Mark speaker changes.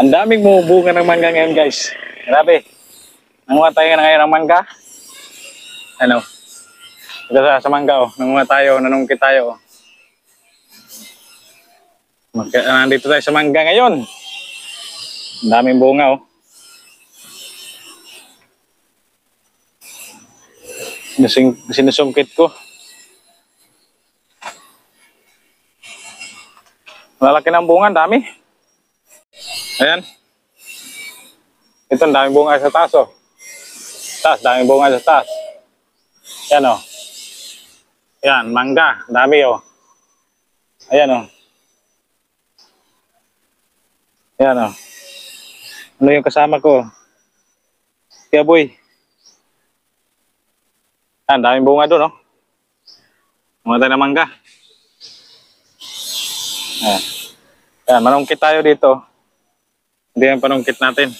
Speaker 1: Ang daming bumubunga ng mangga ngayon, guys. Grabe. Nanguha tayo na ngayon ng mangga. Ano? Ito sa mangga, oh. Nanguha tayo, nanungkit tayo. Nandito tayo sa mangga ngayon. Ang daming bunga, oh. Sinusungkit ko. Malalaki ng bunga, dami. Ayan. Ito, ang daming bunga sa taas, oh. Taas, daming bunga sa taas. Ayan, oh. Ayan, mangga. Dami, oh. Ayan, oh. Ayan, oh. Ano yung kasama ko? Kaya, boy. Ayan, daming bunga doon, oh. Mga tayo ng mangga. Ayan. Ayan, manungkit tayo dito. Hindi yung panungkit natin.